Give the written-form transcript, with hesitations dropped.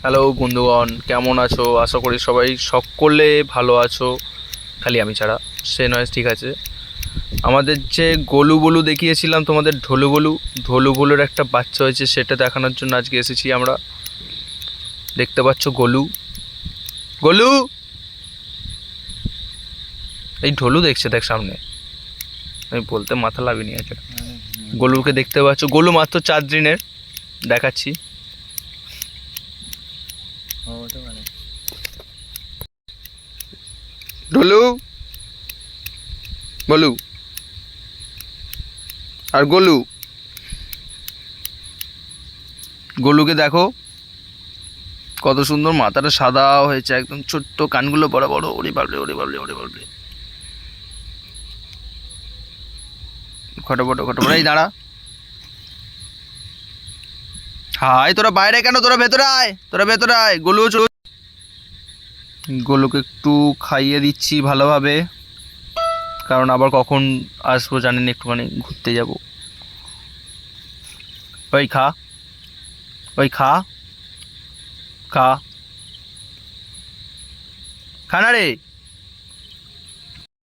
Hello বন্ধুগণ, কেমন আছো? আশা করি সবাই সকলে ভালো আছো, খালি আমি ছাড়া। সে নয়, ঠিক আছে। আমাদের যে গোলু বলু দেখিয়েছিলাম তোমাদের, ঢোলু বলু, ঢোলু বলুর একটা বাচ্চা হয়েছে, সেটা দেখানোর জন্য আজকে এসেছি আমরা। দেখতে পাচ্ছ গোলু, গোলু, এই ঢোলু দেখছে, দেখ সামনে। আমি বলতে মাথা লাভিনি আছে। গোলুকে দেখতে পাচ্ছ, গোলু মাত্র 4 দিনের। দেখাচ্ছি। ঢোলু, গোলু আর গোলু। গোলুকে দেখো, কত সুন্দর, মাথাটা সাদা হয়েছে একদম, ছোট্ট কানগুলো বড় বড়। ওরে বাবলে, ওরে বাবলে, ওরে বাবলে। খটপট খটপট, এই দাঁড়া। হাই, তোরা বাইরে কেন? তোরা ভেতরে আয়, তোরা ভেতরে আয়। গোলু গোলুকে একটু খাইয়ে দিচ্ছি ভালোভাবে, কারণ আবার কখন আসবো জানেন, একটুখানি ঘুরতে যাব। ওই খা, ওই খা, খা, খা না রে।